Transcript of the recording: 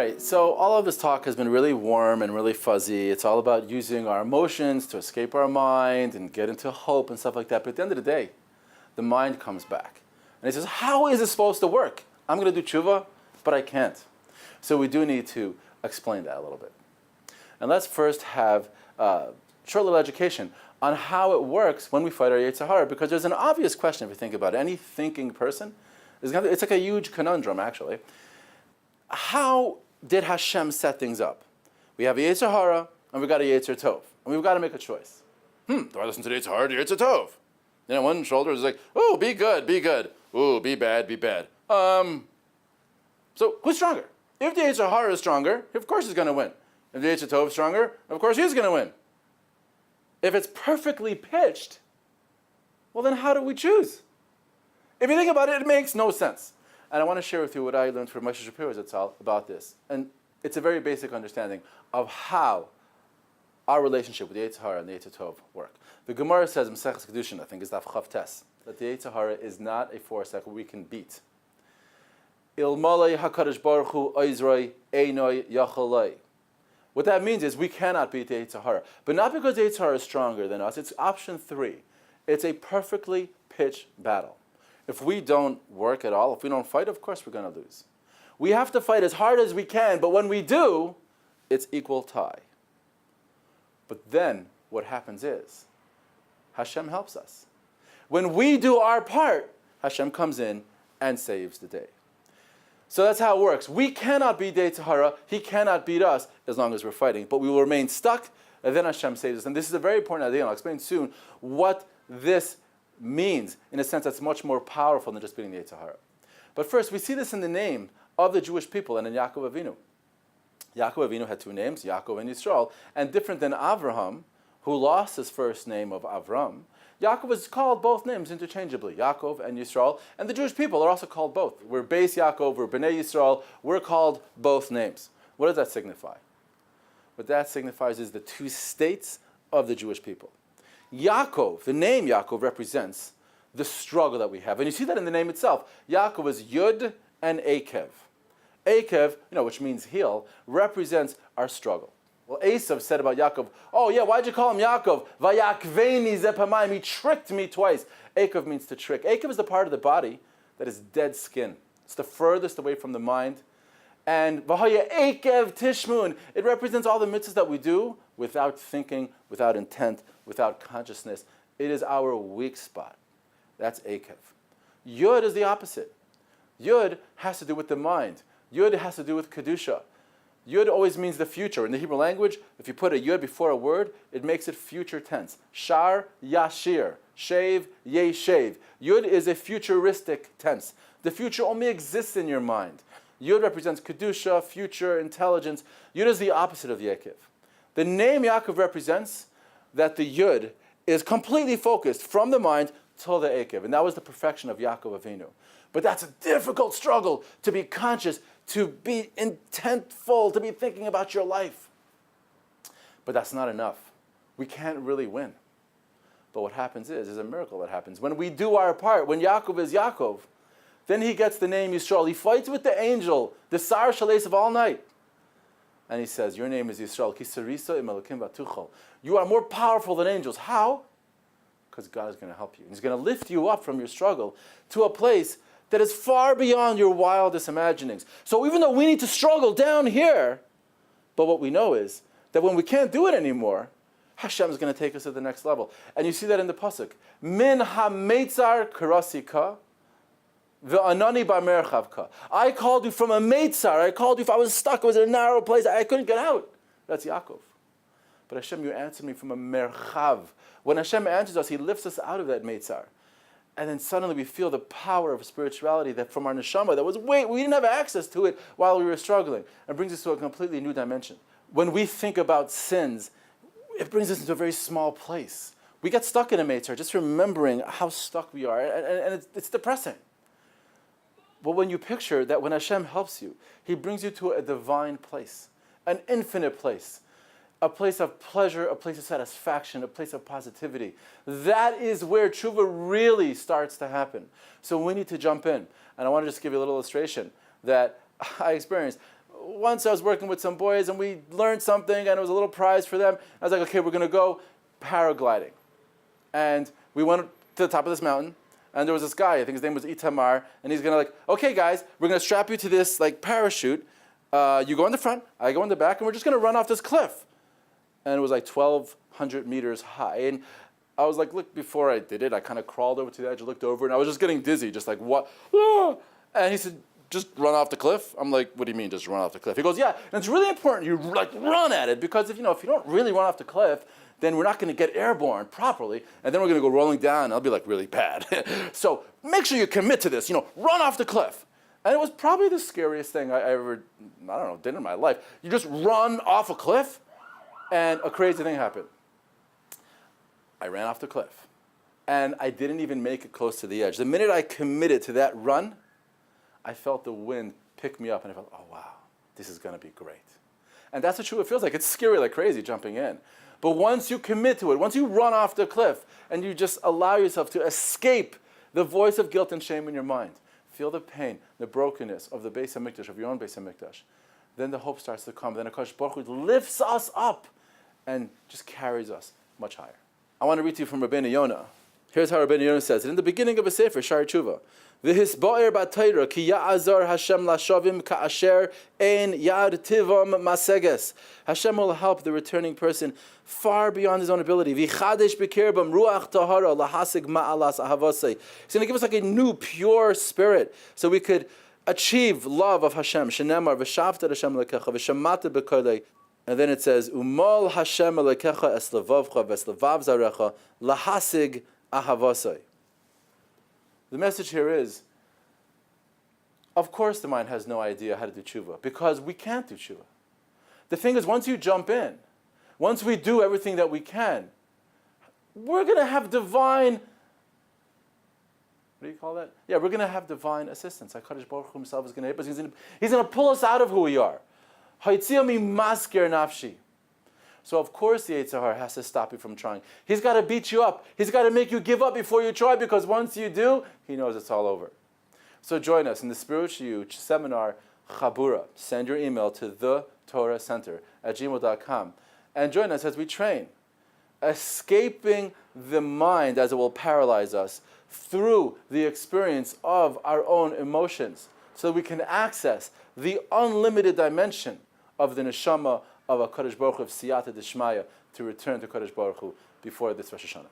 right, so all of this talk has been really warm and really fuzzy. It's all about using our emotions to escape our mind and get into hope and stuff like that. But at the end of the day, the mind comes back. And it says, how is it supposed to work? I'm going to do tshuva, but I can't. So we do need to explain that a little bit. And let's first have a short little education on how it works when we fight our Yetzer Hara, because there's an obvious question if you think about it. Any thinking person, it's like a huge conundrum, actually. How did Hashem set things up? We have a Yetzer Hara, and we've got a Yetzer Tov. And we've got to make a choice. Do I listen to the Yetzer Hara or the Yetzer Tov? You know, one shoulder is like, oh, be good, be good. Ooh, be bad, be bad. So who's stronger? If the Yetzer Hara is stronger, of course he's going to win. If the Yetzer Tov is stronger, of course he's going to win. If it's perfectly pitched, well then how do we choose? If you think about it, it makes no sense. And I want to share with you what I learned from Moshe Shapiro Zatzal about this. And it's a very basic understanding of how our relationship with the Yetzer Hara and the Yetzer Tov work. The Gemara says, Maseches Kedushin, I think is Daf Chav Tes, that the Yetzer Hara is not a force that we can beat. Ilmalei HaKadosh Baruch Hu Oizroi Einoi Yachalei. What that means is we cannot beat the Yetzer Hara. But not because the Yetzer Hara is stronger than us. It's option 3. It's a perfectly pitched battle. If we don't work at all, if we don't fight, of course we're going to lose. We have to fight as hard as we can, but when we do, it's equal tie. But then what happens is Hashem helps us. When we do our part, Hashem comes in and saves the day. So that's how it works. We cannot beat the Yetzer Hara. He cannot beat us as long as we're fighting. But we will remain stuck, and then Hashem saves us. And this is a very important idea, and I'll explain soon what this means in a sense that's much more powerful than just beating the Yetzer Hara. But first, we see this in the name of the Jewish people and in Yaakov Avinu. Yaakov Avinu had 2 names, Yaakov and Yisrael, and different than Avraham, who lost his first name of Avram, Yaakov is called both names interchangeably, Yaakov and Yisrael, and the Jewish people are also called both. We're Beis Yaakov, we're Bnei Yisrael, we're called both names. What does that signify? What that signifies is the 2 states of the Jewish people. Yaakov, the name Yaakov represents the struggle that we have. And you see that in the name itself. Yaakov is Yud and Akev. Akev, which means heel, represents our struggle. Well, Esav said about Yaakov, oh yeah, why'd you call him Yaakov? Vayakveni zepamayim, he tricked me twice. Akev means to trick. Akev is the part of the body that is dead skin. It's the furthest away from the mind. And Vahaya Akev Tishmun, it represents all the mitzvahs that we do without thinking, without intent, without consciousness. It is our weak spot. That's Akev. Yud is the opposite. Yud has to do with the mind. Yud has to do with Kedusha. Yud always means the future. In the Hebrew language, if you put a Yud before a word, it makes it future tense. Shar, Yashir. Shave, Yeshev. Yud is a futuristic tense. The future only exists in your mind. Yud represents Kedusha, future, intelligence. Yud is the opposite of Yaakov. The name Yaakov represents that the Yud is completely focused from the mind till the Akev. And that was the perfection of Yaakov Avinu. But that's a difficult struggle to be conscious, to be intentful, to be thinking about your life. But that's not enough. We can't really win. But what happens is, there's a miracle that happens. When we do our part, when Yaakov is Yaakov, then he gets the name Yisrael. He fights with the angel, the Sar Shalesav, all night. And he says, your name is Yisrael. Kisarisa im Elokim v'atuchal. You are more powerful than angels. How? Because God is going to help you. He's going to lift you up from your struggle to a place that is far beyond your wildest imaginings. So even though we need to struggle down here, but what we know is that when we can't do it anymore, Hashem is going to take us to the next level. And you see that in the pasuk. Min ha-meitzar karasika v'anani ba'merchavka. I called you from a meitzar. I called you if I was stuck. I was in a narrow place. I couldn't get out. That's Yaakov. But Hashem, you answered me from a merchav. When Hashem answers us, He lifts us out of that meitzar. And then suddenly we feel the power of spirituality that from our neshama that was, we didn't have access to it while we were struggling. It brings us to a completely new dimension. When we think about sins, it brings us into a very small place. We get stuck in a meitzar just remembering how stuck we are. And it's depressing. But when you picture that when Hashem helps you, He brings you to a divine place, an infinite place, a place of pleasure, a place of satisfaction, a place of positivity. That is where tshuva really starts to happen. So we need to jump in. And I want to just give you a little illustration that I experienced. once I was working with some boys and we learned something and it was a little prize for them. I was like, okay, we're going to go paragliding. And we went to the top of this mountain and there was this guy, I think his name was Itamar, and he's going to like, okay guys, we're going to strap you to this like parachute. You go in the front, I go in the back, and we're just going to run off this cliff. And it was like 1,200 meters high. And I was like, look, before I did it, I kind of crawled over to the edge, looked over, and I was just getting dizzy, just like, what? Ah! And he said, just run off the cliff? I'm like, what do you mean, just run off the cliff? He goes, yeah, and it's really important you like run at it, because if you don't really run off the cliff, then we're not going to get airborne properly, and then we're going to go rolling down, and it'll be like really bad. So make sure you commit to this, run off the cliff. And it was probably the scariest thing I ever, did in my life. You just run off a cliff, and a crazy thing happened. I ran off the cliff, and I didn't even make it close to the edge. The minute I committed to that run, I felt the wind pick me up, and I felt, oh wow, this is going to be great. And that's what it feels like. It's scary like crazy jumping in. But once you commit to it, once you run off the cliff, and you just allow yourself to escape the voice of guilt and shame in your mind, feel the pain, the brokenness of the Beis HaMikdash, of your own Beis HaMikdash, then the hope starts to come. Then HaKadosh Baruch Hu lifts us up and just carries us much higher. I want to read to you from Rabbi Yonah. Here's how Rabbi Yonah says it. In the beginning of a sefer, Shar Teshuva, V'hisba'er b'Torah ki ya'azar Hashem lashavim ka'asher ein yad tivam maseges. Hashem will help the returning person far beyond his own ability. V'chadesh b'kirbam ruach tahara lahasig ma'alas ahavasei. He's going to give us like a new, pure spirit so we could achieve love of Hashem. Shenemar v'shavta Hashem lekecha v'shamata b'kodei. And then it says, Umal Hashem lekecha es levavcha ves levav zarecha lahasig ahavasei. The message here is, of course the mind has no idea how to do tshuva, because we can't do tshuva. The thing is, once you jump in, once we do everything that we can, we're going to have divine, what do you call that? Yeah, we're going to have divine assistance. HaKadosh Baruch Hu himself is going to help us. He's going to pull us out of who we are. Ha'yitzia mi masker nafshi. So of course the Yetzer Hara has to stop you from trying. He's got to beat you up. He's got to make you give up before you try, because once you do, he knows it's all over. So join us in the Spiritual You seminar, Chabura. Send your email to thetorahcenter@gmail.com and join us as we train, escaping the mind as it will paralyze us through the experience of our own emotions, so that we can access the unlimited dimension of the neshama of HaKadosh Baruch Hu, of Siyata Dishmaya, to return to HaKadosh Baruch Hu before this Rosh Hashanah.